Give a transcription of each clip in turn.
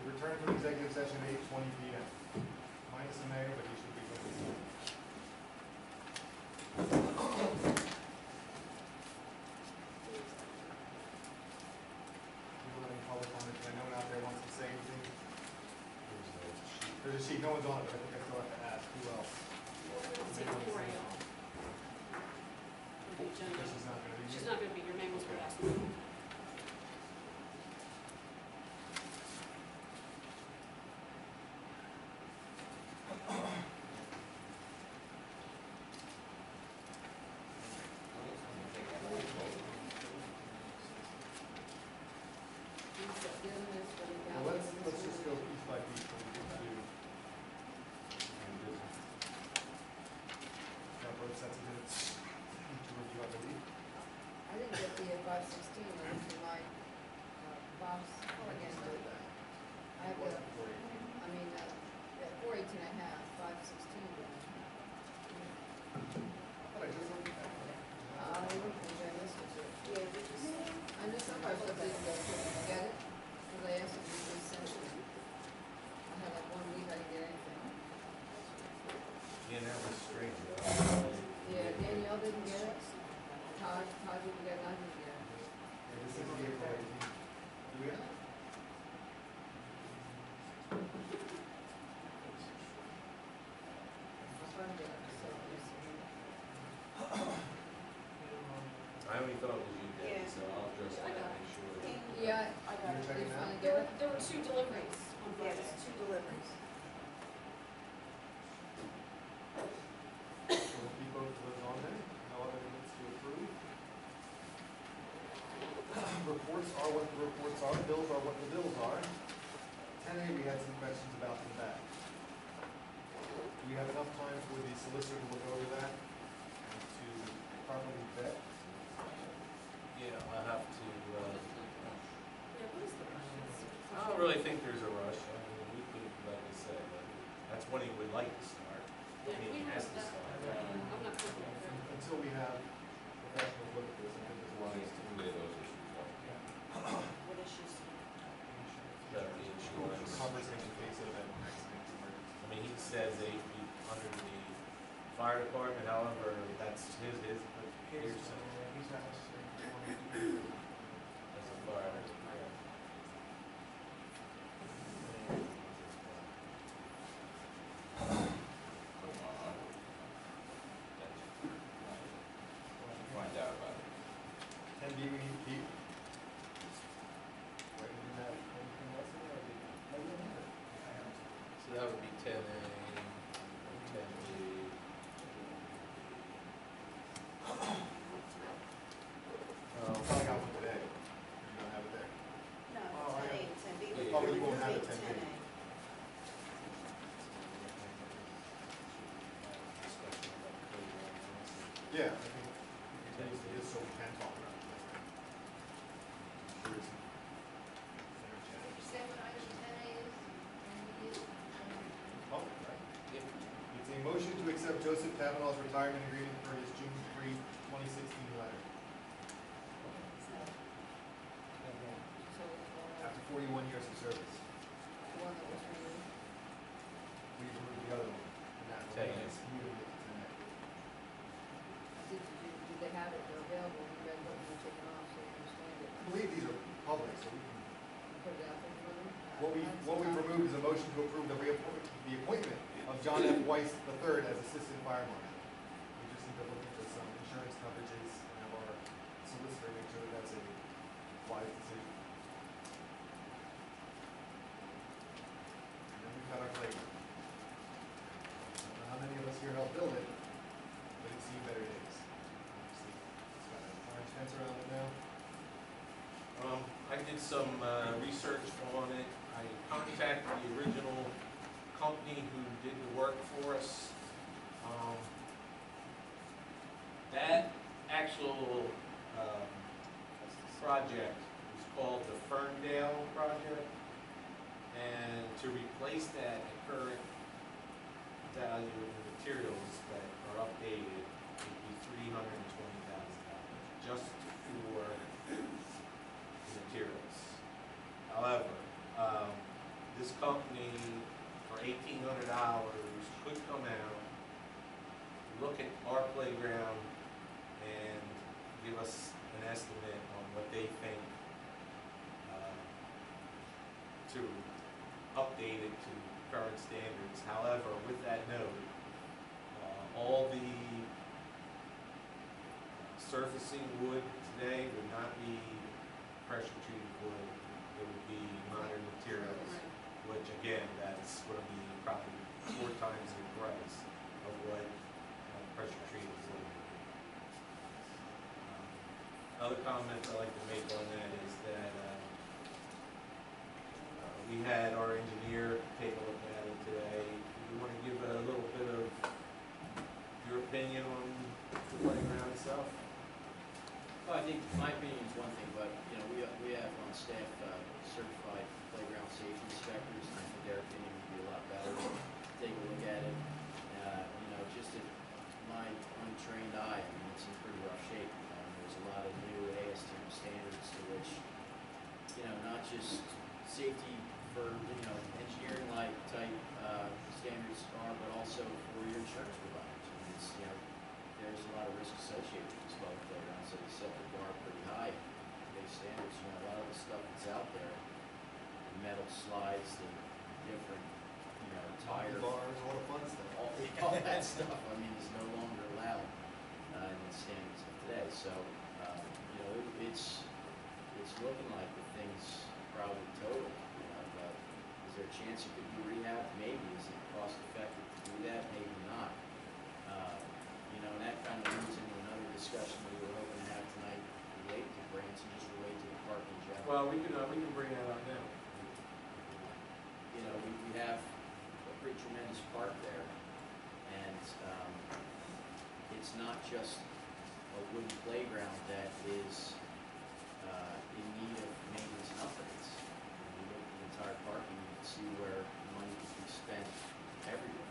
Return to executive session 8:20 p.m. Minus the mayor, but he should be with us. People have any public comments? Anyone out there wants to say anything? There's a sheet. No one's on it, but I think I still have to ask. Who else? She's not going to be here. She's not going to be here. Name was her last. Well, let's just go piece by piece when we get to birth sets of minutes to review, I believe. I didn't get the 516, I went to my box again. I have the, I mean, 418 and a half, 516. I thought I just looked at that. I looked at it, I missed it. Yeah, did you see? I know somebody said they didn't get it, because I asked them to resend it. I had like 1 week, I didn't get anything. Yeah, that was strange. Yeah, Danielle didn't get it. Todd didn't get it, I didn't get it. Yeah, this is the April 18th. Do we have it? I'll find it, so it's- I only thought it was you, Dad, so I'll address that and make sure. Yeah, I got You're it. checking Did you that? finally get it? There were 2 deliveries on Friday. Yes, 2 deliveries. So we'll keep both of those on there. No other minutes to approve. Reports are what the reports are. Bills are what the bills are. 10A, we had some questions about the back. Do we have enough time for the solicitor to look over that and to properly vet? Yeah, I'll have to, Yeah, what is the rush? I don't really think there's a rush. I mean, we could, like I said, that's when he would like to start. I mean, he has to start. I'm not comfortable with that. Until we have professionals look at this, I think there's a lot of What issues? The insurance. covers in case of an accident, emergency. I mean, he says 8 feet under the fire department, however, that's his, but here's some, He's not necessarily. that's a fire. Find out about it. 10B, we need to keep. Why did you have anything else in there? Or did you- So that would be 10A, 10B. I got one today. You don't have it there. No, Oh, I 10A, 10B. Yeah, Oh, but you won't have Moving the 10B. 10A. Yeah, I think it is so we can talk about it. Sure it's energetic. Say what item 10A is? Oh, right. Yep. It's a motion to accept Joseph Kavanaugh's retirement agreement for his June 3, 2016 letter. So, After 41 years of service. the one that was removed. We removed the other one. And that one 10A. is moving it to 10A. Did they have it, they're available, you read what you were taking off, so you understand it. I believe these are public, so we can. Put it out there for them. What we've removed is a motion to approve the appointment of John F. Weiss III as Assistant Fire Marshal. We just need to look into some insurance coverages and have our solicitor make sure that that's a wise decision. And then we've got our plate. I don't know how many of us here helped build it, but it's seen better days. Obviously, it's got an orange fence around it now. I did some research on it. I contacted the original company who did the work for us. That actual project was called the Ferndale project, and to replace that at current value of the materials that are updated would be $320,000 just for the materials. However, this company for $1,800 could come out, look at our playground, and give us an estimate on what they think to update it to current standards. However, with that note, all the surfacing wood today would not be pressure treated wood. It would be modern materials, which again, that's going to be probably 4 times the price of what pressure treated wood would be. Other comments I'd like to make on that is that we had our engineer take a look at it today. Do you want to give a little bit of your opinion on the playground itself? Well, I think my opinion is one thing, but, you know, we have on staff certified playground safety inspectors, and I think their opinion would be a lot better. Take a look at it. You know, just at my untrained eye, I mean, it's in pretty rough shape. There's a lot of new ASTM standards to which, you know, not just safety for, you know, engineering-like type standards are, but also for your insurance providers. I mean, it's, you know, there's a lot of risk associated with these public playgrounds, so they set the bar pretty high. Base standards, you know, a lot of the stuff that's out there, the metal slides, the different, you know, tire bars, all the fun stuff. all that stuff, I mean, is no longer allowed in the standards of today. So, you know, it's looking like the thing's probably total. You know, but is there a chance it could be rehabbed? Maybe. Is it cost effective to do that? Maybe not. You know, and that kind of leads into another discussion we were hoping to have tonight related to grants and just related to the park in general. Well, we can bring that up now. You know, we have a pretty tremendous park there, and it's not just a wooden playground that is in need of maintenance and upgrades. When you look at the entire park, and you can see where money can be spent everywhere.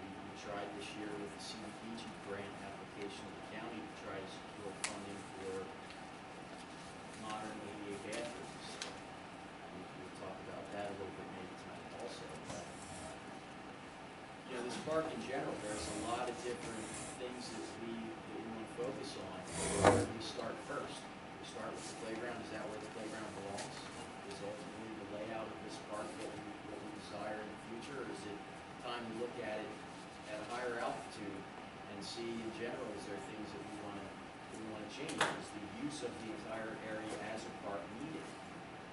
We tried this year with the CDBG grant application of the county to try to secure funding for modern ADA bathrooms. We'll talk about that a little bit maybe tonight also. But, you know, this park in general, there's a lot of different things that we want to focus on. Where do we start first? We start with the playground. Is that where the playground belongs? Is ultimately the layout of this park what we desire in the future? Or is it time to look at it at a higher altitude and see in general, is there things that we want to change? Is the use of the entire area as a park needed?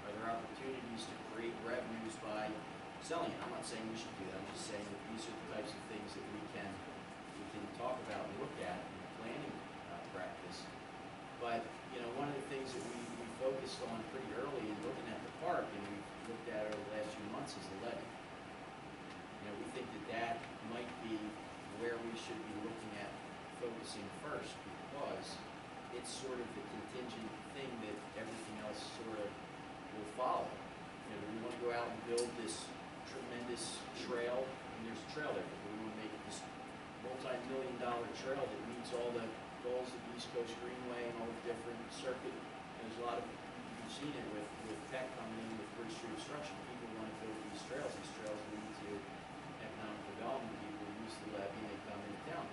Are there opportunities to create revenues by selling it? I'm not saying we should do that. I'm just saying that these are the types of things that we can talk about and look at in planning practice. But, you know, one of the things that we focused on pretty early in looking at the park, and we've looked at over the last few months, is the levee. You know, we think that might be where we should be looking at focusing first, because it's sort of the contingent thing that everything else sort of will follow. You know, we want to go out and build this tremendous trail, and there's a trail there, but we want to make this multi-million-dollar trail that meets all the goals of the East Coast Greenway and all the different circuit. And there's a lot of, you've seen it with tech coming in with Bridge Street obstruction. People want to build these trails. These trails lead to economic development. People use the levee and they come into town.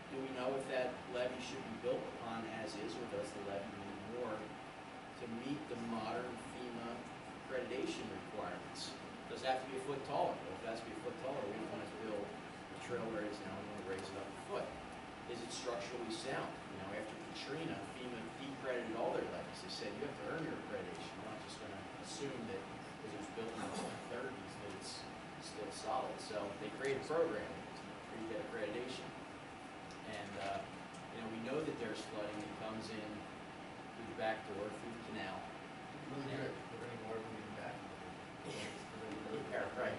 Do we know if that levee should be built upon as is, or does the levee need more to meet the modern FEMA accreditation requirements? Does it have to be a foot taller? Well, if it has to be a foot taller, we don't want to build the trail where it is now. We want to raise it up a foot. Is it structurally sound? You know, after Katrina, FEMA decredited all their levees. They said you have to earn your accreditation. We're not just going to assume that because it was built in the 30s that it's still solid. So they created a program where you get accreditation. And you know, we know that there's flooding that comes in through the back door, through the canal. really good, we're getting more than we can back. Yeah, right.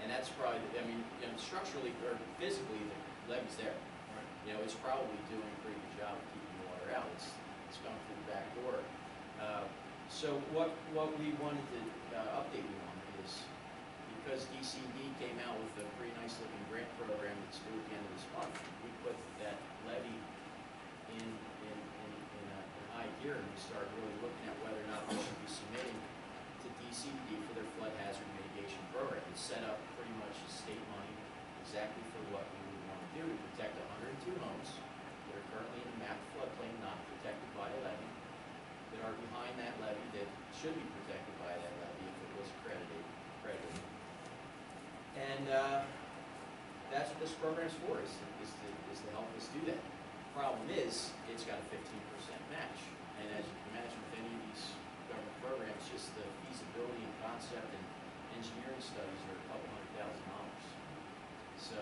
And that's probably, I mean, you know, structurally or physically, the levee's there. You know, it's probably doing a pretty good job of keeping the water out. It's going through the back door. So what we wanted to update you on is, because DCD came out with a pretty nice looking grant program that's due at the end of this month, we put that levy in high gear, and we started really looking at whether or not we should be submitting to DCD for their flood hazard mitigation program. It's set up pretty much as state money, exactly for what we would want to do to protect 102 homes that are currently in the mapped floodplain not protected by a levee, that are behind that levee that should be protected by that levee if it was accredited. And that's what this program's for, is to help us do that. Problem is, it's got a 15% match. And as you can imagine with any of these government programs, just the feasibility and concept and engineering studies are a couple $100,000. So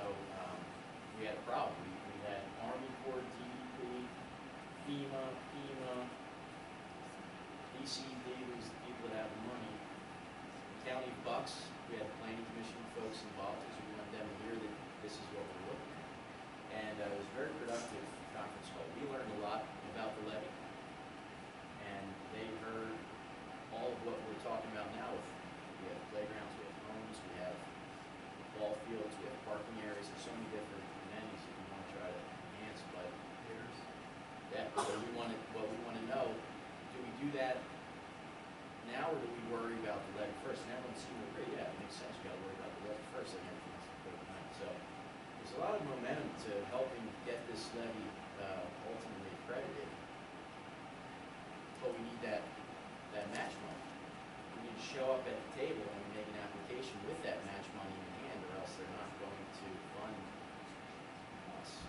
we had a problem. We had Army Corps, DEP, FEMA, DCD, who's the people that have the money, the County of Bucks. We had the Planning Commission folks involved, because we want them to hear that this is what we're looking at. And it was a very productive conference call. We learned a lot about the levee, and they heard all of what we're talking about now. We have playgrounds, we have homes, we have ball fields, we have parking areas. There's so many different amenities that we want to try to enhance. But yeah, so what we want to know, do we do that now, or do we worry about the levee first? And everyone's seeing the rate. Yeah, it makes sense. We got to worry about the levee first, and everything's going on. So there's a lot of momentum to helping get this levee ultimately accredited, but we need that match money. We need to show up at the table and make an application with that match money in hand, or else they're not going to fund us.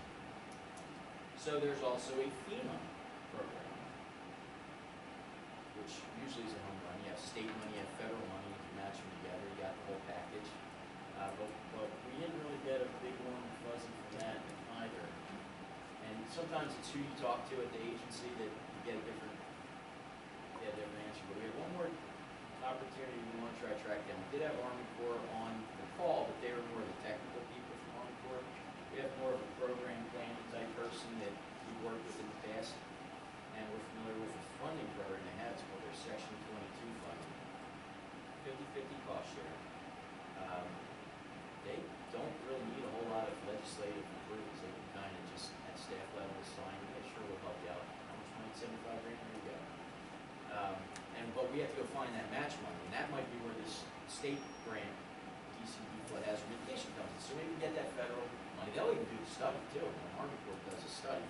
So there's also a FEMA program, which usually is a home run. You have state money, you have federal money, you can match them together, you got the whole package. But we didn't really get a big warm fuzzy from that either. And sometimes it's who you talk to at the agency that you get a different answer. But we had one more opportunity we want to try to track down. We did have Army Corps on the call, but they were more the technical people from Army Corps. We have more of a program planning type person that we've worked with in the past, and we're familiar with the funding program they have. It's called their Section 22 funding, 50/50 cost share. They don't really need a whole lot of legislative approvals. They can kind of just at staff level sign, yeah, sure, we'll help you out. How much money? 75 grand? There you go. But we have to go find that match money, and that might be where this state grant, DCD flood hazard mitigation comes in. So maybe we get that federal money. They'll even do the study too. When Army Corps does a study,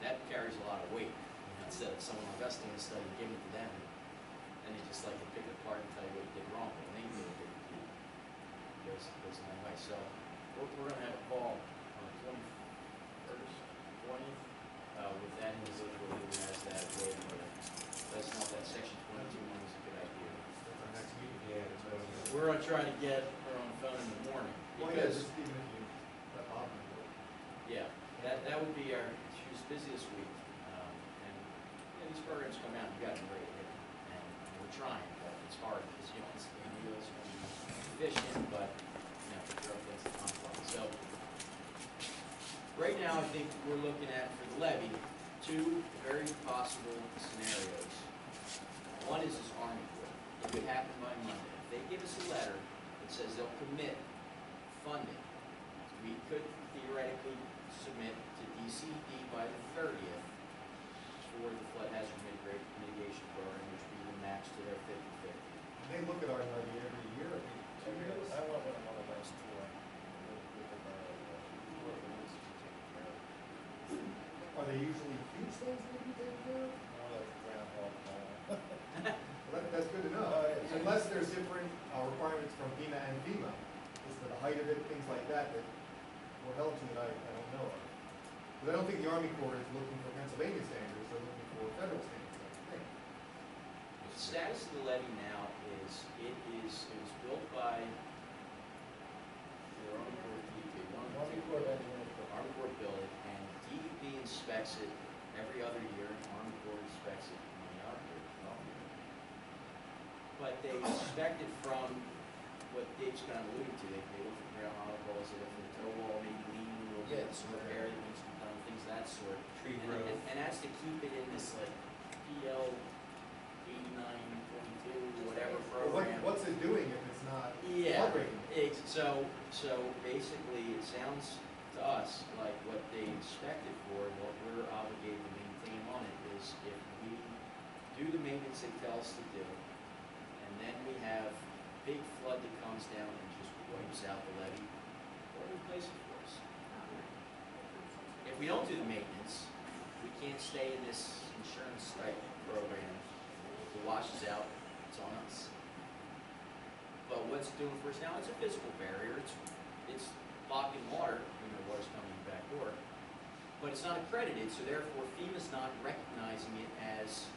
that carries a lot of weight. Instead of someone like us doing a study and giving it to them, and they just like to pick it apart and tell you what you did wrong. But when they do it, it goes a long way. So we're going to have a call on the 21st, 20th, with that individual who has that way. Let us know if that Section 22 one is a good idea. That's our next meeting. Yeah. We're going to try to get her on the phone in the morning. Well, yeah, Because, just even if you let Bob know. yeah, that would be she was busy this week. And these programs come out, you got to be ready to hit them. And we're trying, but it's hard because, it's efficient, but, you're up against the conflict. So, right now, I think we're looking at, for the levy, two very possible scenarios. One is this Army Corps. It could happen by Monday. If they give us a letter that says they'll commit funding, we could theoretically submit to DCD by the 30th for the flood hazard mitigation program, which we will match to their 50/50. They look at our levy every year, every 2 years. I went with one of those two. Whoever needs to be taken care of. Are they usually huge things that you take care of? More like groundhog. Well, that's good to know. Yeah. Unless there's different requirements from FEMA and FEMA, as to the height of it, things like that were held to that I don't know of. But I don't think the Army Corps is looking for Pennsylvania standards, they're looking for federal standards, I think. The status of the levy now is, it was built by the Army Corps DEP. Army Corps of Engineers. Army Corps built it, and DEP inspects it every other year, and Army Corps inspects it in the other year. expected from what Dave's kind of alluding to, they look at ground monopoles, they look at the toe wall, maybe leaning a little bit, some repair that needs to be done, things of that sort. Tree And- growth. And that's to keep it in this like PL 8922, whatever Well, program. what's it doing if it's not Yeah, flood rating? so basically, it sounds to us like what they expected for, and what we're obligated to maintain on it is if we do the maintenance they tell us to do, and then we have big flood that comes down and just wipes out the levee, they'll replace it for us. If we don't do the maintenance, we can't stay in this insurance type program. If it washes out, it's on us. But what's it doing for us now? It's a physical barrier. It's blocking water, water's coming in the back door. But it's not accredited, so therefore FEMA's not recognizing it as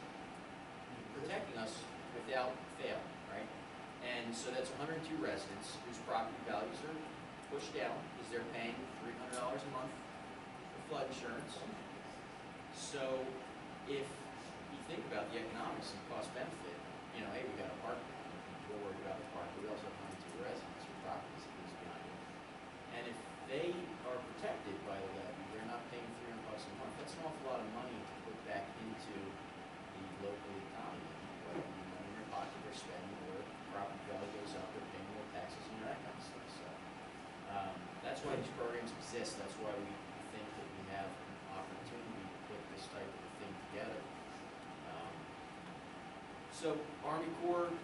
protecting us without fail, right? And so that's 102 residents whose property values are pushed down because they're paying $300 a month for flood insurance. So if you think about the economics and cost benefit, hey, we got a park, we're worried about the park, but we also have 102 residents whose properties are behind it. And if they are protected by the levy, they're not paying $300 a month. That's an awful lot of money to put back into the local economy. Whether you know, in their pocket they're spending, or property value goes up, they're paying more taxes, that kind of stuff. So that's why these programs exist. That's why we think that we have an opportunity to put this type of thing together. So Army Corps,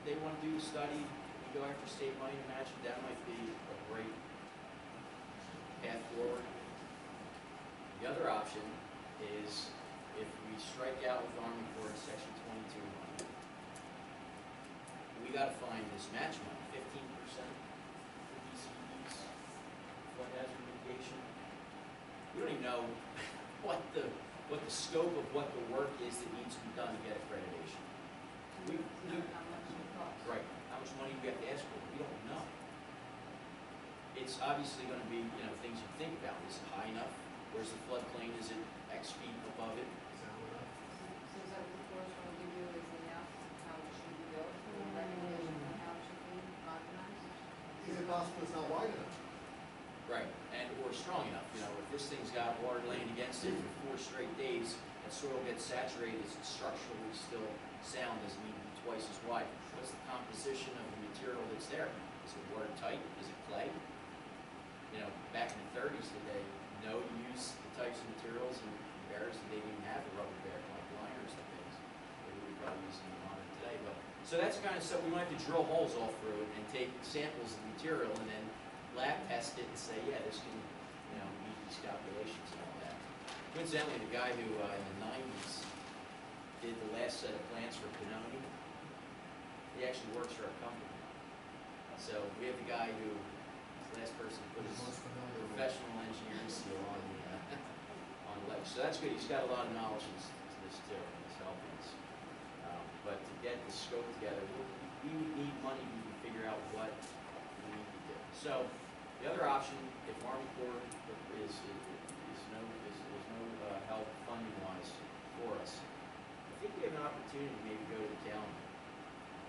they want to do the study. We go after state money to match it. That might be a great path forward. The other option is if we strike out with Army Corps in Section 22 money, we got to find this match money, 15% for DCEs, flood hazard mitigation. We don't even know what the scope of what the work is that needs to be done to get accreditation. How much it costs. Right, how much money do we have to ask for? We don't know. It's obviously going to be, things you think about. Is it high enough? Where's the floodplain? Is it X feet above it? Sound enough? So is that what the Corps will give you as the outcome, how it should be built, or recommendation on how it should be modernized? Is it possible it's not wide enough? Right, or strong enough. If this thing's got water laying against it for 4 straight days, and soil gets saturated, is it structurally still sound? Does it need to be twice as wide? What's the composition of the material that's there? Is it watertight? Is it clay? Back in the 30s, did they know to use the types of materials and barriers that they didn't have the rubber barrier, like liners and things that we would probably use in the modern today? But so that's the kind of stuff we might have to drill holes all through it and take samples of the material and then lab test it and say, yeah, this can meet these calculations and all that. Coincidentally, the guy who in the 90s did the last set of plans for Benoni, he actually works for our company. So we have the guy who, the last person, put his Most familiar with. professional engineering seal on the ledge. So that's good. He's got a lot of knowledge to this too, and it's helping us. But to get the scope together, we would need money to figure out what we need to do. So the other option, if Army Corps is no help funding wise for us, I think we have an opportunity to maybe go to the county.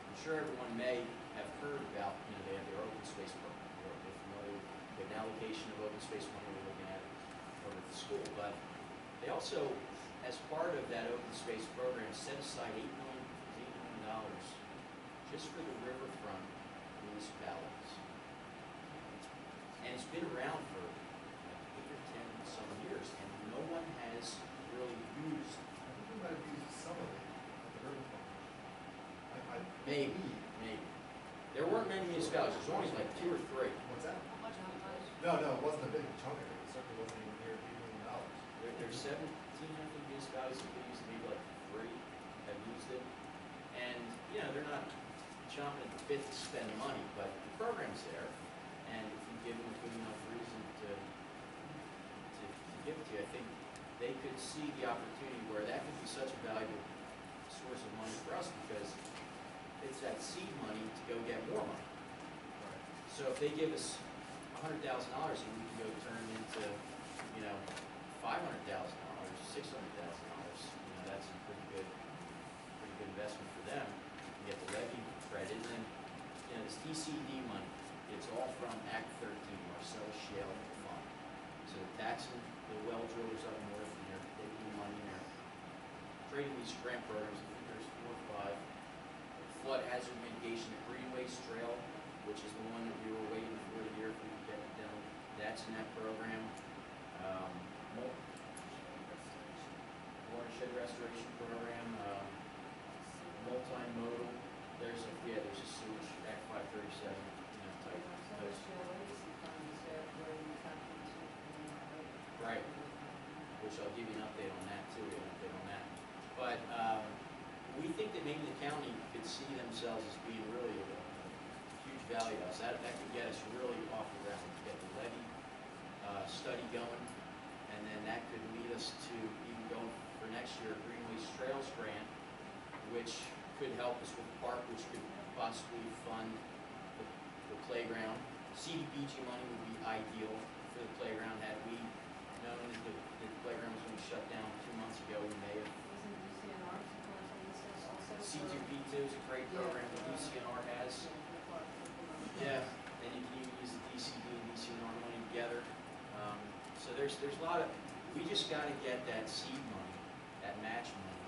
I'm sure everyone may have heard about, they have their open space program. They're familiar with an allocation of open space money we're looking at over at the school. But they also, as part of that open space program, set aside $8 million just for the riverfront municipalities. And it's been around for like 8 or 10 some years, and no one has really used. I think we might have used some of it at the riverfront. Maybe. There weren't many municipalities. There's only like 2 or 3. What's that? How much? No, it wasn't a big chunk of it. It certainly wasn't even near $8 million. There's 17, I think, municipalities that could use it, maybe like 3 have used it. And, they're not chomping at the bit to spend money, but the program's there. And if you give them a good enough reason to give it to you, I think they could see the opportunity where that could be such a valuable source of money for us, because it's that seed money to go get more money. So if they give us $100,000 and we can go turn it into, $500,000, $600,000, that's a pretty good investment for them. You get the levy credit, and then creating these grant programs, I think there's 4 or 5. Flood hazard mitigation at Greenways Trail, which is the one that we were waiting for to hear if we could get it done. That's in that program. Watershed restoration program, multimodal, there's a sewage Act 537, type. Right, which I'll give you an update on that too, But, we think that maybe the county could see themselves as being really a huge value to us. That could get us really off the ground, get the levy, study going, and then that could lead us to even go for next year, Greenways Trails Grant, which could help us with the park, which could possibly fund the playground. CDBG money would be ideal for the playground. Had we known that the playground was going to shut down 2 months ago, we may have. C2P2 is a great program that DCNR has. Yeah, and you can even use the DCD and DCNR money together. So there's a lot of, we just got to get that seed money, that match money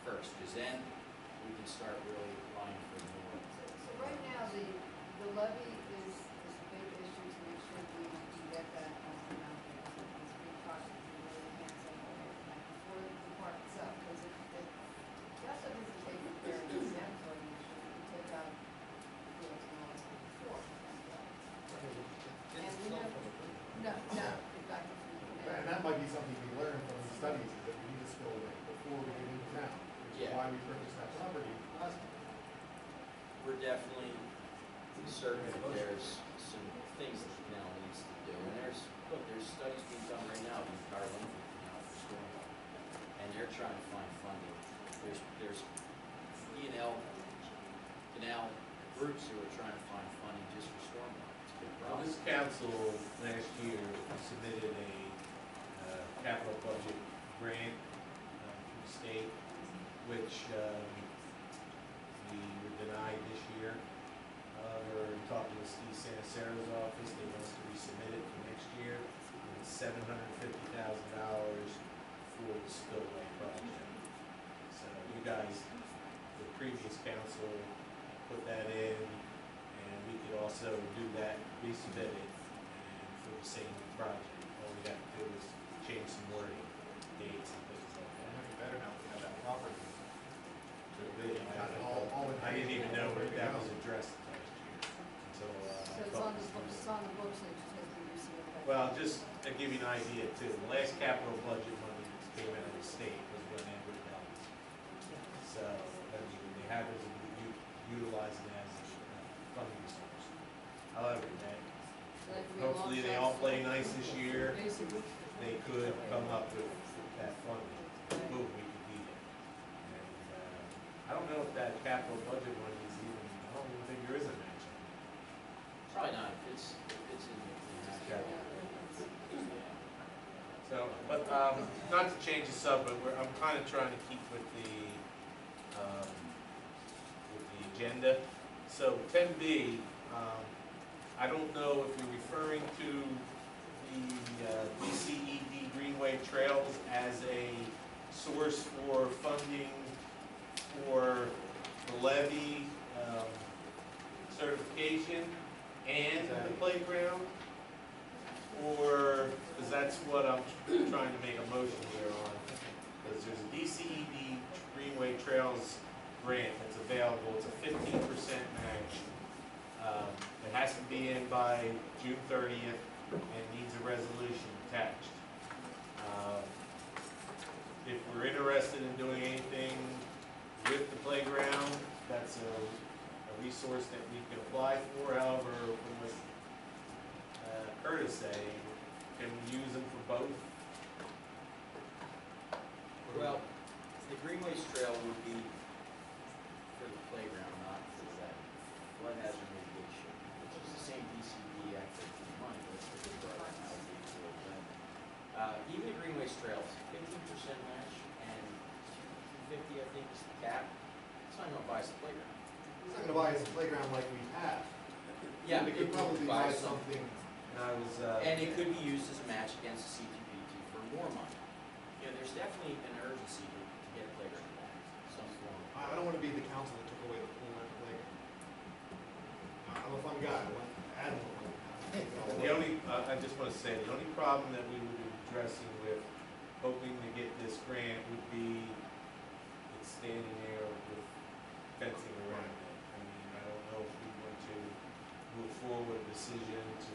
first, because then we can start really applying for more. So right now, the levy is a big issue to make sure we get that amount there. It's a big project, we really can't say, okay, before the park itself, because if that doesn't take care of the sanitary issue, we take out fields and all that before. And we have, no, exactly. And that might be something we learn from these studies, is that we need to spill away before we get into town, which is Yeah. why we purchased that property last time. We're definitely certain that there's some things that the canal needs to do. And there's studies being done right now of the entire length of the canal for stormwater. And they're trying to find funding. There's E&L canal groups who are trying to find funding just for stormwater. It's a big Well, problem. this council last year submitted a capital budget grant to the state, which we were denied this year. We're talking to Steve Sanacera's office, they want us to resubmit it for next year. And it's $750,000 for the spillway project. So you guys, the previous council put that in, and we could also do that, resubmit it, and for the same project. All we got to do is change some wording, dates and things like And that. it'd be better now if we have that property. I didn't even know that was addressed last year until So I it's talked on to the books, Steve. it's on the books, and it just has to be received. Well, just to give you an idea too, the last capital budget money that came out of the state was when Edward helped. So, I mean, they have it, utilize it as a funding source. However, hopefully they all play nice this year, they could come up with that funding, boom, we could be there. And, I don't know if that capital budget money is even, I don't even think there is a match on it. Probably not, if it's in the Yeah. So, but, not to change the subject, I'm kind of trying to keep with the agenda. So 10B, I don't know if you're referring to the DCED Greenway Trails as a source for funding for the levy certification and the playground, or, because that's what I'm trying to make a motion here on, because there's a DCED Greenway Trails grant that's available, it's a 15% match. It has to be in by June 30th and needs a resolution attached. If we're interested in doing anything with the playground, that's a resource that we can apply for. However, from what Curtis saying, can we use them for both? Well, the Greenways Trail would be for the playground, not for that flood hazard mitigation, which is the same DCD Act money, but it's the big part now. Even the Greenways Trails, 15% match and $250, I think, is the cap. It's not gonna buy us the playground. It's not gonna buy us a playground like we have. Yeah, We could probably buy something. And I was, And it could be used as a match against the CTPT for more money. You know, there's definitely an urgency to get I just want to say, the only problem that we would be addressing with hoping to get this grant would be it's standing there with fencing around it. I mean, I don't know if we want to move forward with a decision to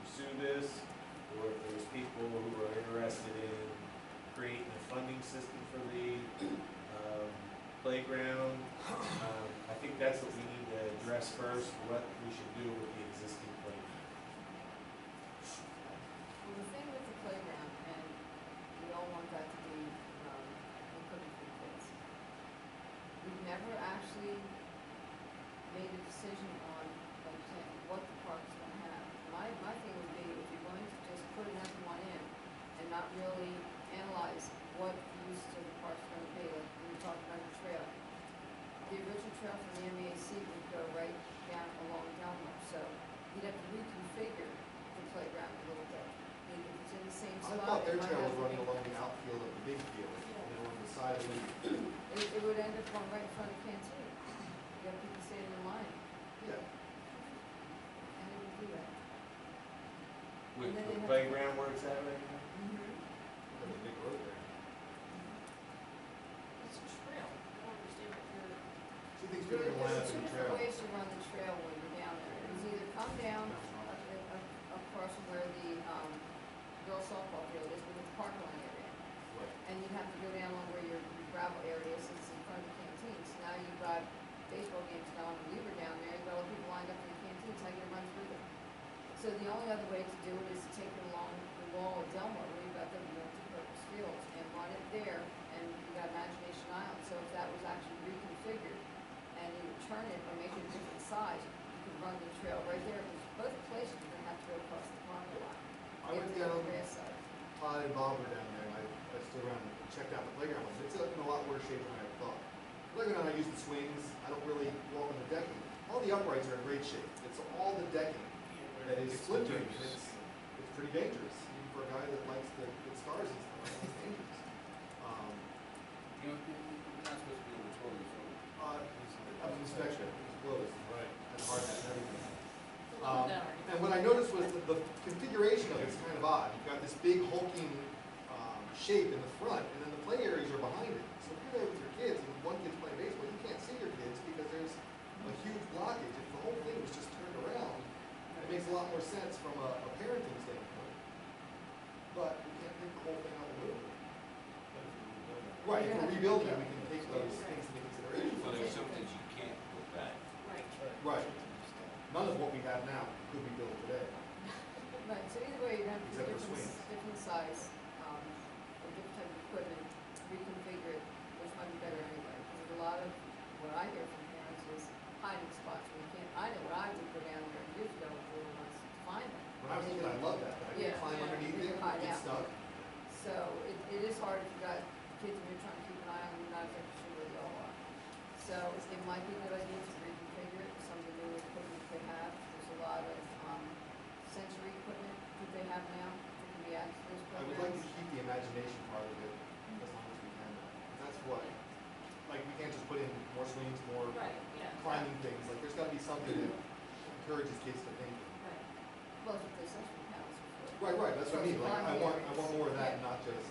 pursue this, or if there's people who are interested in creating a funding system for the playground. I think that's what we need to address first, what we should do with the existing playground. Well, the thing with the playground, and we all want that to be, equipped for kids. We've never actually made a decision on, like, saying what the park is gonna have. My thing would be, if you're going to just put another one in and not really analyze what the use of the park's gonna be, like when we talked about the trail. The original trail from the MAC would go right down along Delmar, so you'd have to reconfigure the playground a little bit. If it's in the same I spot. thought their it might trail was have to running be- along the outfield of the big field, on the side of the. It would end up going right in front of the canteen. You have people standing in line, Yeah. and they would do that. With And then the they have- playground where it's at right now? There's a big road there. It's a trail. I don't understand what you're. She thinks people are gonna line up in the There's two trail. different ways to run the trail when you're down there. It's either come down across where the, girls softball field is, with the parking lot area. Right. And you have to go down along where your gravel area is, it's in front of the canteen. So now you've got baseball games going, and we were down there, you've got all the people lined up in the canteen, so you can run through them. So the only other way to do it is to take it along the wall of Delmar, where you've got the multi-purpose fields, and run it there, and you got Imagination Island. So if that was actually reconfigured, and you would turn it or make it a different size, you could run the trail right there, because both places you're gonna have to go across the parking lot. I went Get to down, the grass side. Todd and Bob were down there, and I stood around and checked out the playground. It's in a lot worse shape than I thought. Playground, I use the swings, I don't really walk on the decking. All the uprights are in great shape. It's all the decking that is slippery, and it's pretty dangerous, even for a guy that likes to get scars and stuff, it's dangerous. You're not supposed to be over 12 years old. I was inspection, it was closed, Right. and hard hat and everything. It's a little bit argument. And what I noticed was that the configuration of it's kind of odd. You've got this big hulking shape in the front, and then the play areas are behind it. So if you're there with your kids and one kid's playing baseball, you can't see your kids because there's a huge blockage. If the whole thing was just turned around, it makes a lot more sense from a parenting standpoint. But we can't take the whole thing out of the room. Right, if we're rebuilding it, we can take those things into consideration. So there's some things you can't put back. Right. Right. None of what we have now could be built today. Right, so either way, you're gonna have to Except do for swings. different size, or different type of equipment, reconfigure it, which might be better anyway. Because there's a lot of, what I hear from parents is hiding spots where you can't, I know what I would go down there years ago with little ones to find them. When I was a kid, I loved that. I Yeah, could climb yeah, underneath you it, could hide get out. stuck. So it is hard if you got kids and you're trying to keep an eye on them, you're not exactly sure where they all are. So it might be a good idea to reconfigure it, some of the new equipment they have. There's a lot of, sensory equipment that they have now that can be added to those I would like programs. to keep the imagination part of it as long as we can. That's what, like, we can't just put in more swings, more Right, yeah. climbing things. Like, there's gotta be something that encourages kids to think. Right. Well, if the sensory panels are for. Right, that's what I mean. Like, I want more of that, Yeah. not just,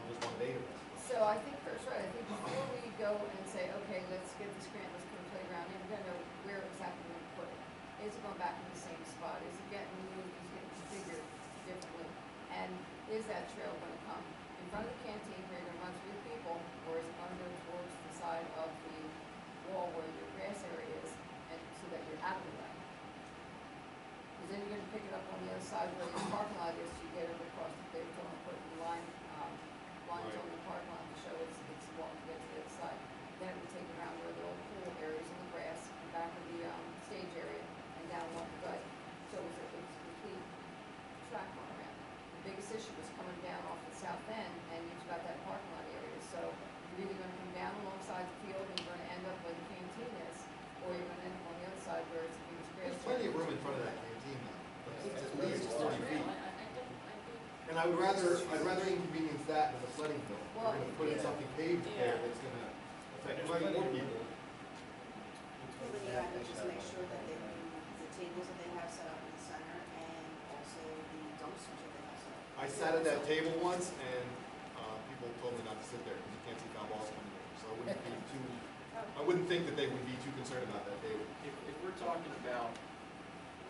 just one data. So I think Kurt's right, I think before we go and say, okay, let's get this grant, let's put a playground in, we're gonna know where exactly we're gonna put it. Is it going back in the same spot, is it getting moved, is it getting configured differently? And is that trail gonna come in front of the canteen where you're gonna run through the people, or is it gonna go towards the side of the wall where your grass area is, and so that you're out of the way? Because then you're gonna pick it up on the other side where your parking lot is, so you get it across the paved, don't put the line, lines on the parking lot to show it's walk to get to the other side. Then it would take you around where the old pool areas in the grass, and back of the, stage area, and down along the gut. So it was a complete track all around. The biggest issue was coming down off the south end, and you've got that parking lot area, so you're either gonna come down alongside the field, and you're gonna end up where the canteen is, or you're gonna end up on the other side where it's the biggest grass. There's plenty of room in front of that canteen though. Like, it's at least It's a 40 trail. feet. I think. And I'd rather inconvenience that than a sledding hill. We're Well, gonna put in yeah. something paved there Yeah. that's gonna affect many more people. Well, then you have to just make sure that they remove the tables that they have set up in the center and also the dumpsters that they also. I sat at that table once and, people told me not to sit there because you can't see foul balls coming in. So I wouldn't think that they would be too concerned about that. If we're talking about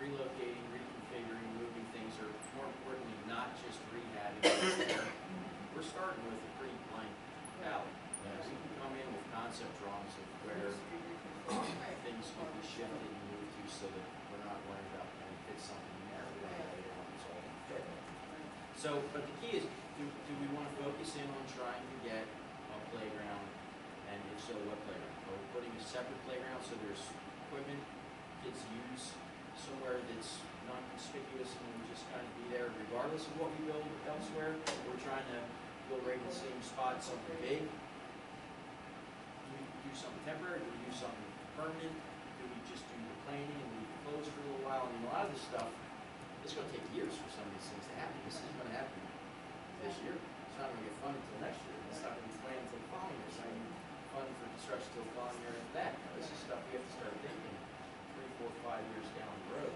relocating, reconfiguring, moving things, or more importantly, not just rehabbing, we're starting with a pretty blank palette. We can come in with concept drawings of where things can be shifted and moved to so that we're not worrying about trying to fit something there. We're not later on, it's all fit. So, but the key is, do we want to focus in on trying to get a playground, and if so, what playground? Are we putting a separate playground so there's equipment kids use somewhere that's non-conspicuous and will just kind of be there regardless of what we build elsewhere? We're trying to build right in the same spot, something big. Do we do something temporary? Do we do something permanent? Do we just do the planning and leave it closed for a little while? I mean, a lot of this stuff, it's going to take years for some of these things to happen. This isn't going to happen this year. It's not going to get funded until next year. It's not going to be planned until the following year. It's not going to be funded for construction until the following year after that. Now, this is stuff we have to start thinking 3, 4, 5 years down the road.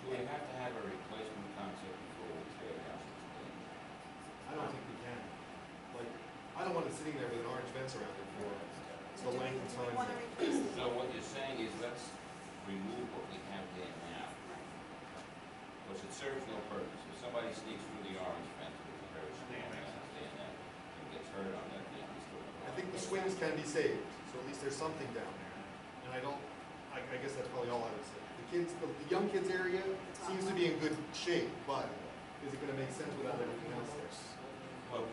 Do we have to have a replacement concept before we tear it out? I don't think we can. Like, I don't want it sitting there with an orange fence around it for the length of Do we time. want to replace it? So what you're saying is let's remove what we have there now, because it serves no purpose. If somebody sneaks through the orange fence, which is very small, I understand that, and gets hurt on that, then he's still. I think the swings can be saved, so at least there's something down there. And I guess that's probably all I would say. The young kids area seems to be in good shape, but is it gonna make sense without everything else there? Well,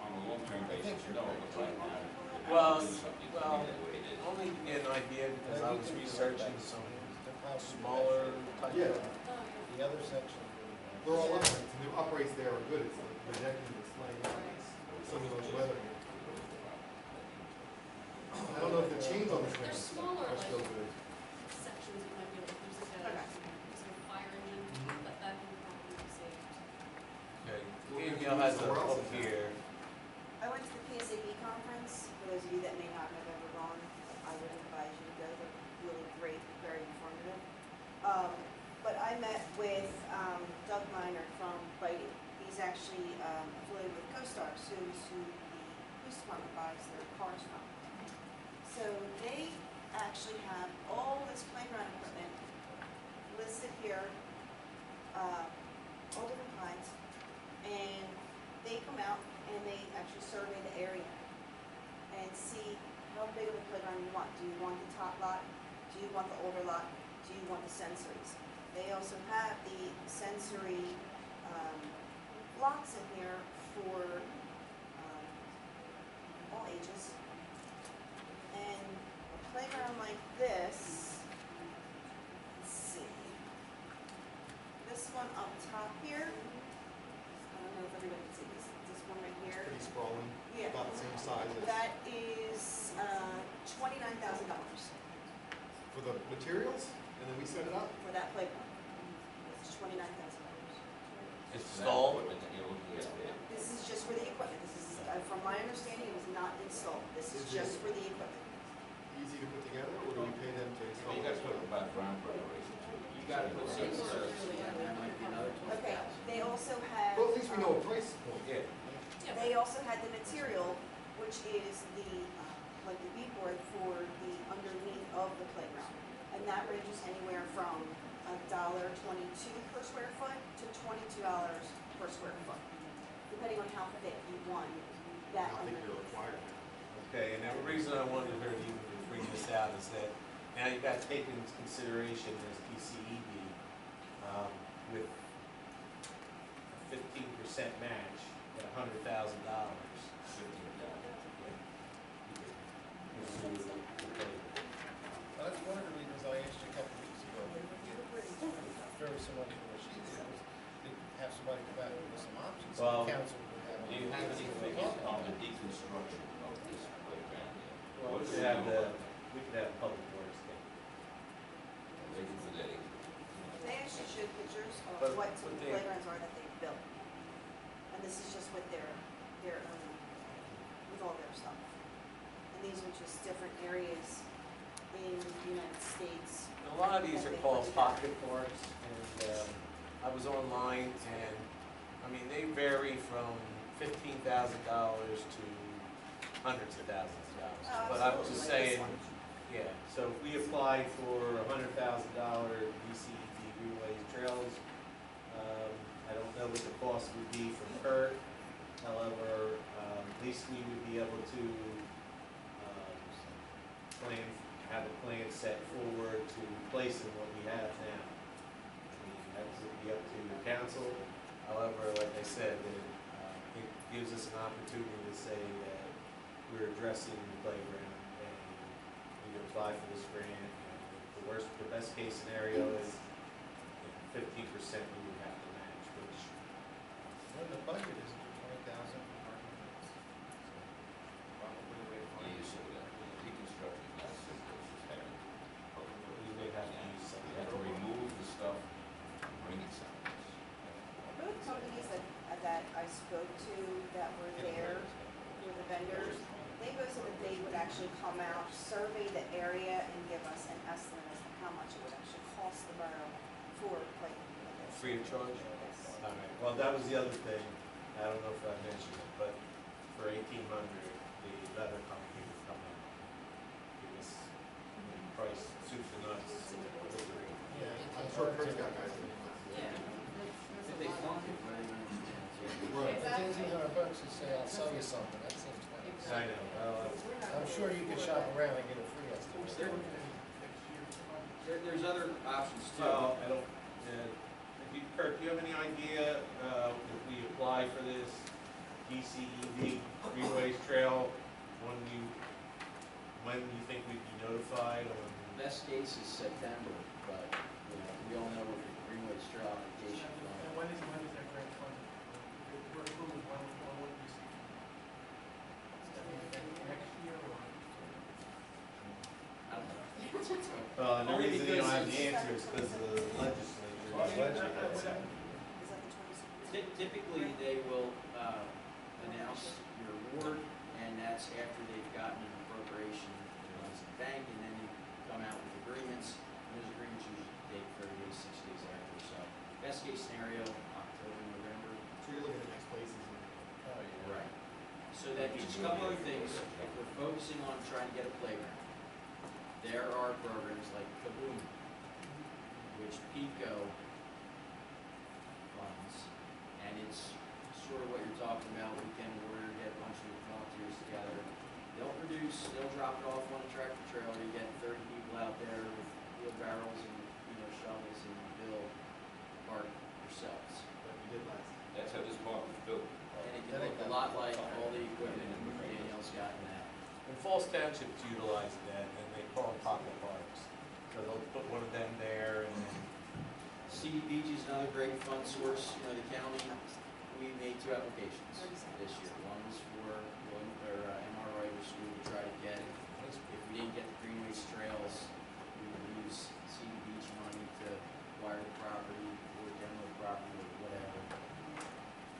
on a long-term basis, no, but right now, we Well, have to do something to well, make it the way it is. Only to get an idea because I was researching some smaller type Yeah. of, the other section. They're all uprights, and the uprights there are good, it's like the decking is playing out, some of those weather. I don't know if the chains on the They're swings smaller, are still like, good. sections you might be able to use like a, sort of fire engine, but that can probably be saved. Okay. Danielle has a book here. I went to the PSAB conference. For those of you that may not have ever gone, I would advise you to go. They're really great, very informative. But I met with Doug Miner from Biting. He's actually affiliated with CoStars, who the police department buys their cars from. So they actually have all this playground equipment listed here, all different kinds, and they come out and they actually survey the area and see how big of a playground you want. Do you want the top lot? Do you want the older lot? Do you want the sensories? They also have the sensory blocks in here for all ages. And a playground like this, let's see, this one up top here, I don't know if everybody can see this one right here. Pretty sprawling, Yeah. about the same size as, That is $29,000 for the materials, and then we set it up. for that playground. It's $29,000. It's Installed. that equipment that you're looking at there. This is just for the equipment. This is, from my understanding, it was not installed. This is Is just it- for the equipment. Easy to put together, or do we pay them to Well, install you it? gotta talk about ground preparation too. You gotta put some service in, that might be another Okay, 20,000. they also have. Well, at least we know a price point. Yeah. Yeah, They also had the material, which is the, like the beadboard for the underneath of the playground. And that ranges anywhere from $1.22 per square foot to $22 per square foot, depending on how thick you want I that don't think you're underneath. required. Okay, and the reason I wanted her to even bring this out is that now you've got to take into consideration as PCED, with a 15% match at $100,000. Well, that's one of the reasons I asked you a couple of weeks ago, very similar to what she did, was to have somebody come back with some options, so Well, the council would have. Do you have any figures on the deconstruction of this playground? Well, we could have public works thing. Waiting for that. They actually showed pictures But- of what some but they- playgrounds are that they've built. And this is just with their with all their stuff. And these are just different areas in the United States. A lot of these are called pocket parks, and I was online and, I mean, they vary from $15,000 to hundreds of thousands of dollars. But I'm just saying, yeah, so if we apply for $100,000 DCED greenways trails, I don't know what the cost would be for Kurt. However, at least we would be able to have a plan set forward to replacing what we have now. I mean, that would be up to the council. However, like I said, it gives us an opportunity to say that we're addressing the playground and we can apply for this grant. The best case scenario is 15% we would have to match, which When the budget is $20,000 for parking lots. Probably the way to find Yeah, so reconstruction is not simple, it's just having, we may have to use some. you have to remove the stuff and bring it someplace. Both companies that I spoke to that were there, were the vendors, they both said that they would actually come out, survey the area, and give us an estimate as to how much it would actually cost the borough for like this. Free of charge? Yes. All right, well, that was the other thing, I don't know if I mentioned it, but for $1,800, the leather company would come in, give us price, soup to nuts. Yeah, I'm sure Kurt's got guys. Yeah. If they flunk it, what are they gonna do? Right. It's $1,800 to say, I'll sell you something, that seems nice. I know, I'm sure you could shop around and get a free estimate. There's other options too. well, I don't, Kurt, do you have any idea, if we apply for this DCED Greenways Trail, when you think we'd be notified, or? Best case is September, but, you know, we all know what the Greenway Trail application is. And when is that grant funded? If we're approved, when would we see? Next year or? I don't know. Well, and the Only reason you don't have because the answer is because the legislature. Is that the 26th? Typically, they will announce your award, and that's after they've gotten an appropriation from the bank, and then you come out with agreements, and those agreements usually take 30 days, 60 days after. So, best case scenario, October, November. So you're looking at the next places. Oh, yeah. Right. So then, just a couple other things, if we're focusing on trying to get a playground, there are programs like Kaboom, which PICO funds, and it's sort of what you're talking about, weekend warrior, get a bunch of volunteers together. They'll drop it off on a tractor trailer, you get 30 people out there with wheelbarrows and, shovels, and build park yourselves. Like we did last time. That's how this park was built. And it can look a lot like all the equipment Danielle's got in that. And Falls Township's utilizing that, and they call them pocket parks. So they'll put one of them there, and then, CDBG is another great fund source. The county, we made 2 applications this year. One was for MR Writer School to try to get, if we didn't get the Greenways Trails, we would use CDBG money to acquire the property or demo the property or whatever.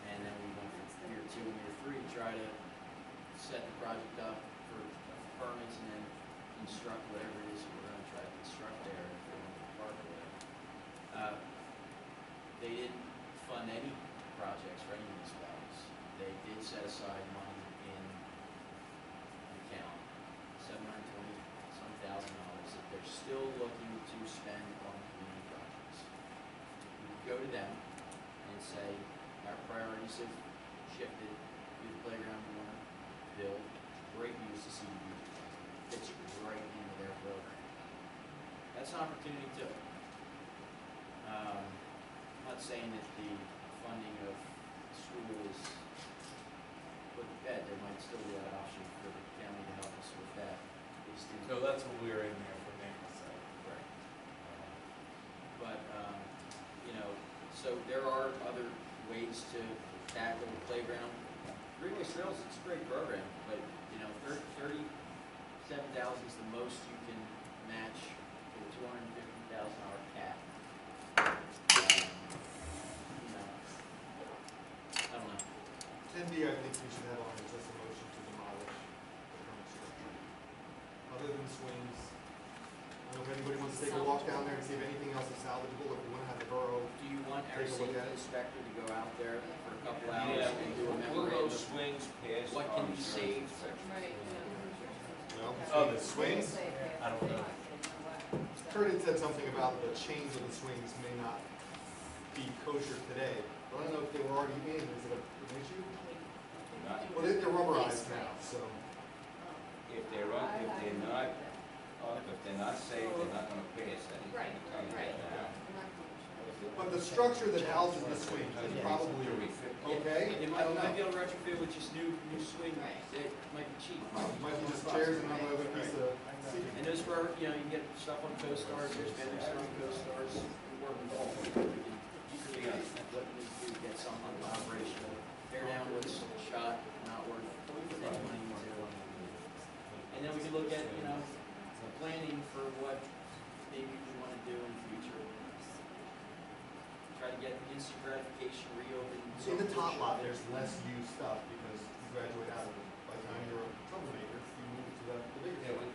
And then we went for year 2 and year 3 to try to set the project up for permits and then construct whatever it is we're going to try to construct there if we want to park or whatever. They didn't fund any projects for any municipalities. They did set aside money in an account, $720-some thousand that they're still looking to spend on community projects. We could go to them and say, our priorities have shifted, we have a playground we want to build, great use of CDBG, fits right into their program. That's an opportunity too. I'm not saying that the funding of school is put to bed, there might still be that option for the county to help us with that. so that's what we were in there for now, so. Right. But, so there are other ways to tackle the playground. Greenway Trails, it's a great program, but, $37,000 is the most you can match for a $250,000 cap. I don't know. 10D, I think we should have on is just a motion to demolish the current structure. Other than swings, I don't know if anybody wants to take a walk down there and see if anything else is salvageable, if we want to have a borough. Do you want our Take a look safety at it. inspector to go out there for a couple Yeah, hours and do a will those memorandum? swings pass What our can be insurance saved? inspection? Right, yeah. No? Oh, the swings? Say it. I don't know. Kurt had said something about the chains of the swings may not be kosher today, but I don't know if they were already in, is it an issue? Not- Well, they're rubberized now, so. If they're not, safe, they're not gonna pass anything. Right, I'm telling you right. that now. But the structure that houses the swings is probably okay. They I might, don't might be know. able to retrofit with just new swing, it might be cheap. Might be just chairs and another piece of seating. And those were, you know, you get stuff on co-stars, there's vendors on co-stars, we work with all. You can figure out what you need to do to get something operational, tear down what's shot, not worth any money into. And then we can look at, you know, planning for what maybe we want to do in the future. Try to get instant gratification, reopen. In the top lot, there's less used stuff because you graduate out of it. By the time you're a troublemaker, you move to the bigger Yeah, stuff.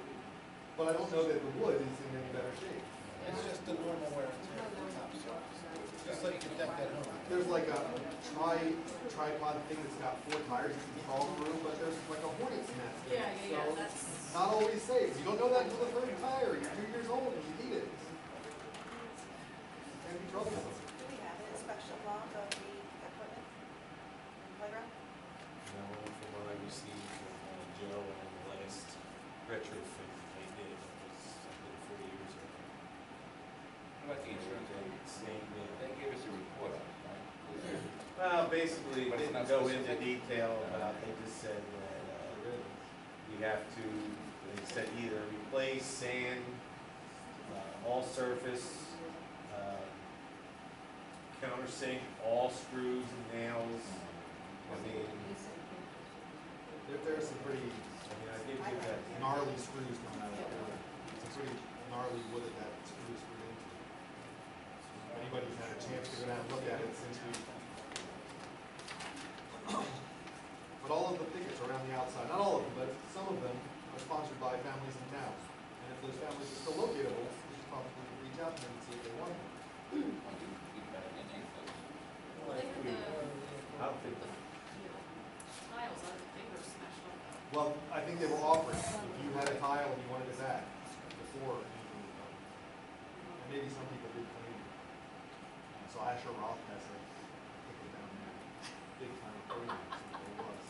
But I don't know that the wood is in any better shape. It's just the normal wear and tear of the top surface. Just like you deck at home. There's like a tripod thing that's got 4 tires you can crawl through, but there's like a hornet's nest. in Yeah, it. yeah, So that's. not always safe. You don't know that until the 3rd tire. You're 2 years old and you need it. It can be troublesome. Do we have an inspection log of the equipment? Playground? No, from what I received from Joe and the last retrofit they did, it was something 4 years ago. What about the insurance? Same They thing. gave us a report on it, right? Well, basically, But it it's not didn't go into specific? detail about, they just said that, you have to, they said either replace sand, all surface, countersink, all screws and nails. I mean, There's some pretty I did give that. gnarly screws coming out of it. It's a pretty gnarly wood that screw is screwed into. If anybody's had a chance to go down and look at it since we. But all of the tickets are around the outside, not all of them, but some of them are sponsored by families in town. And if those families are still locatable, we should probably reach out to them and see if they want them. Keep that in there, folks. Well, they had the, I don't think, you know, tiles, I think they were smashed up though. Well, I think they were offering, if you had a tile and you wanted it back, before anything was done. And maybe some people did claim it. So Asher Roth has a ticket down there, big time podium, so there was.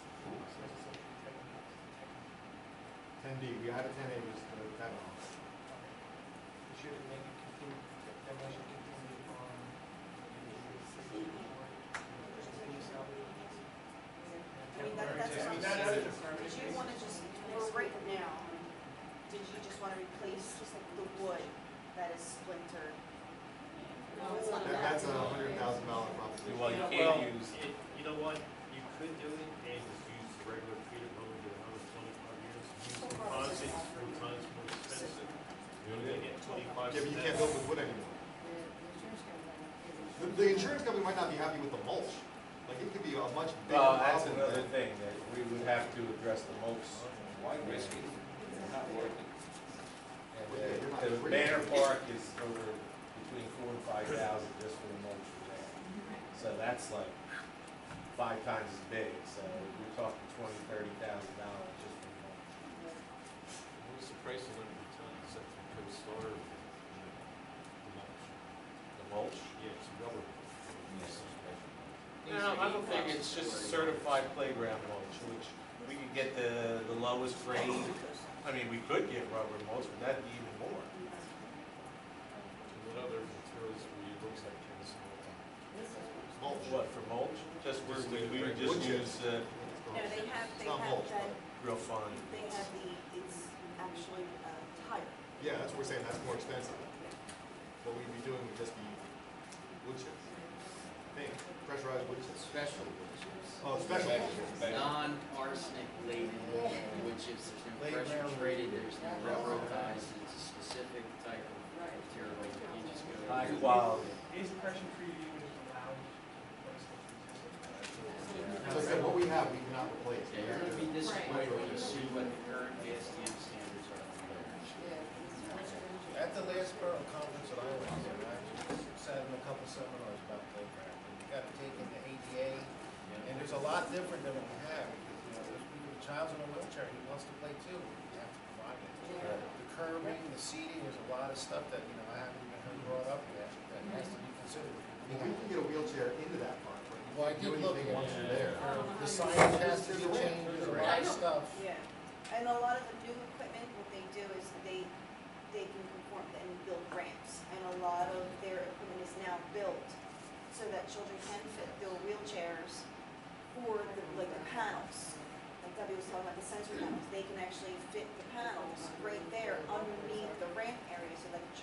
10D, we had a 10A, was the Kavanaugh. We should make it continue, demolition continue on I mean, that's what I'm saying. Did you want to just, for right now, did you just want to replace the wood that is splintered? No, it's not That's that. a $100,000 proposition. well, you Well, can't use, you know what, you could do it and just use the regular treated rubber for another 25 years. Use composites, 4 times more expensive. You're only gonna get 25 Yeah, but you can't build with wood anymore. The insurance company might not be happy with the mulch. Like, it could be a much bigger well, problem. that's another than- thing, that we would have to address the mulch. Why risk it? They're not working. And Well, yeah, you're not the free. Banner Park is over between 4,000 and 5,000 just for the mulch for that. So that's like 5 times as big, so we're talking $20,000, $30,000 just for the mulch. What's the price of one of the tons, except for co-star? The mulch? Yeah, it's rubber. Yes. No, I don't think it's just certified playground mulch, which we could get the lowest grade. I mean, we could get rubber mulch, but that'd be even more. And what other materials where it looks like tennis ball? Mulch. What, for mulch? Just, we would just Wood use, No, they have It's not mulch, that, real fine. they have it's actually tire. Yeah, that's what we're saying, that's more expensive. What we'd be doing would just be wood chips. Pressurized wood chips. Special wood chips. Oh, special. Non-arsenic laden wood chips, there's no pressure treated, there's no railroad ties, it's a specific type of material, you can't just go. High quality. Is pressure treated even if allowed to replace the As I said, what we have, we cannot replace. Yeah, you're gonna be disappointed when you see what the current ASTM standards are for there. At the last borough conference that I went to, I just sat in a couple seminars about playground, and you gotta take in the ADA, and there's a lot different than what we have, because, you know, there's people, the child's in a wheelchair, he wants to play too, you have to provide it. The curbing, the seating, there's a lot of stuff that, you know, I haven't even heard brought up yet, that has to be considered. I mean, we can get a wheelchair into that park, but you Well, I can't did do look anything at once it. you're there. The signage has to be changed, there's a lot of stuff. Yeah, and a lot of the new equipment, what they do is they can conform and build ramps, and a lot of their equipment is now built so that children can fit their wheelchairs for the, like the panels. Like Debbie was talking about, the sensors